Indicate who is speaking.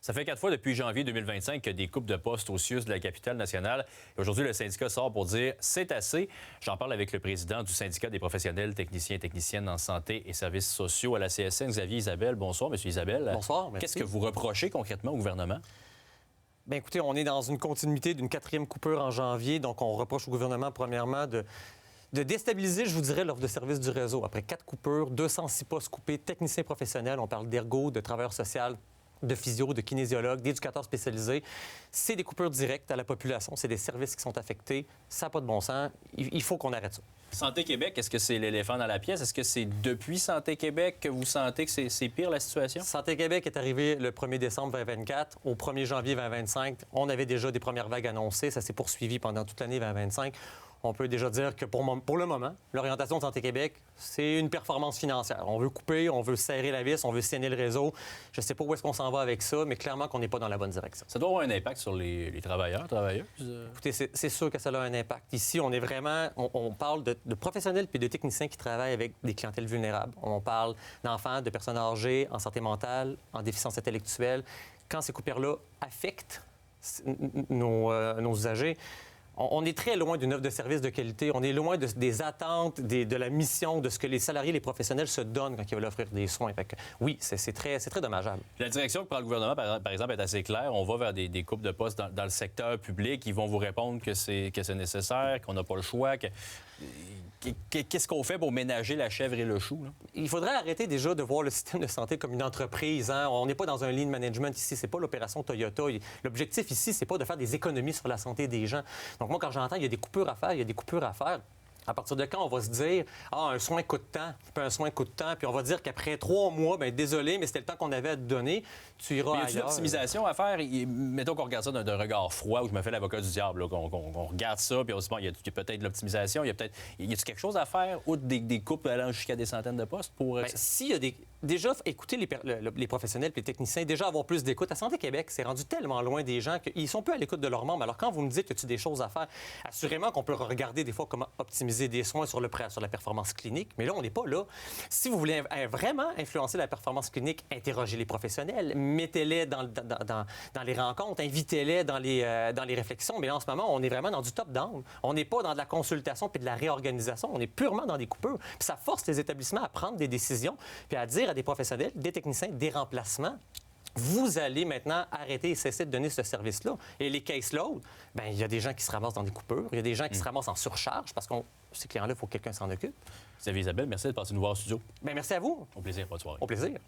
Speaker 1: Ça fait 4 fois depuis janvier 2025 qu'il y a des coupes de postes au CIUS de la capitale nationale. Et aujourd'hui, le syndicat sort pour dire c'est assez. J'en parle avec le président du syndicat des professionnels techniciens et techniciennes en santé et services sociaux à la CSN, Xavier Isabelle. Bonsoir, M. Isabelle.
Speaker 2: Bonsoir, merci.
Speaker 1: Qu'est-ce que vous reprochez concrètement au gouvernement?
Speaker 2: Bien, écoutez, on est dans une continuité d'une 4e coupure en janvier. Donc, on reproche au gouvernement, premièrement, de déstabiliser, je vous dirais, l'offre de services du réseau. Après 4 coupures, 206 postes coupés, techniciens professionnels, on parle d'ergo, de travailleurs sociaux, de physio, de kinésiologues, d'éducateurs spécialisés. C'est des coupures directes à la population. C'est des services qui sont affectés. Ça n'a pas de bon sens. Il faut qu'on arrête ça.
Speaker 1: Santé Québec, est-ce que c'est l'éléphant dans la pièce? Est-ce que c'est depuis Santé Québec que vous sentez que c'est pire la situation?
Speaker 2: Santé Québec est arrivé le 1er décembre 2024. Au 1er janvier 2025, on avait déjà des premières vagues annoncées. Ça s'est poursuivi pendant toute l'année 2025. On peut déjà dire que pour le moment, l'orientation de Santé Québec, c'est une performance financière. On veut couper, on veut serrer la vis, on veut saigner le réseau. Je ne sais pas où est-ce qu'on s'en va avec ça, mais clairement qu'on n'est pas dans la bonne direction.
Speaker 1: Ça doit avoir un impact sur les travailleurs, travailleuses?
Speaker 2: Écoutez, c'est sûr que ça a un impact. Ici, on est vraiment... On parle de professionnels puis de techniciens qui travaillent avec des clientèles vulnérables. On parle d'enfants, de personnes âgées, en santé mentale, en déficience intellectuelle. Quand ces coupures-là affectent nos usagers, on est très loin d'une offre de service de qualité. On est loin des attentes, de la mission, de ce que les salariés, les professionnels se donnent quand ils veulent offrir des soins. Fait que, oui, c'est très dommageable.
Speaker 1: La direction que prend le gouvernement, par exemple, est assez claire. On va vers des coupes de postes dans le secteur public. Ils vont vous répondre que c'est nécessaire, qu'on n'a pas le choix. Qu'est-ce qu'on fait pour ménager la chèvre et le chou, là?
Speaker 2: Il faudrait arrêter déjà de voir le système de santé comme une entreprise. Hein? On n'est pas dans un lean management ici. C'est pas l'opération Toyota. L'objectif ici, c'est pas de faire des économies sur la santé des gens. Donc moi, quand j'entends il y a des coupures à faire, à partir de quand on va se dire « Ah, un soin coûte tant, puis un soin coûte tant », puis on va dire qu'après 3 mois, bien désolé, mais c'était le temps qu'on avait à te donner, tu iras ailleurs.
Speaker 1: Mais y a une optimisation à faire? Mettons qu'on regarde ça d'un regard froid, où je me fais l'avocat du diable, qu'on regarde ça, puis on se dit, bon, il y a peut-être de l'optimisation, y a-t-il quelque chose à faire, outre des coupes allant jusqu'à des centaines de postes pour...
Speaker 2: Bien, s'il y a des... Déjà, écouter les professionnels et les techniciens, déjà avoir plus d'écoute. À Santé Québec, c'est rendu tellement loin des gens qu'ils sont peu à l'écoute de leurs membres. Alors, quand vous me dites que tu as des choses à faire, assurément qu'on peut regarder des fois comment optimiser des soins sur la performance clinique, mais là, on n'est pas là. Si vous voulez vraiment influencer la performance clinique, interrogez les professionnels, mettez-les dans les rencontres, invitez-les dans les réflexions. Mais là, en ce moment, on est vraiment dans du top-down. On n'est pas dans de la consultation puis de la réorganisation. On est purement dans des coupures. Puis ça force les établissements à prendre des décisions puis à dire à des professionnels, des techniciens, des remplacements, vous allez maintenant arrêter et cesser de donner ce service-là. Et les caseloads, bien, il y a des gens qui se ramassent dans des coupures, il y a des gens qui se ramassent en surcharge parce que ces clients-là, il faut que quelqu'un s'en occupe.
Speaker 1: Xavier Isabelle, merci de passer nous voir au studio.
Speaker 2: Bien, merci à vous.
Speaker 1: Au plaisir, bonne soirée.
Speaker 2: Au plaisir.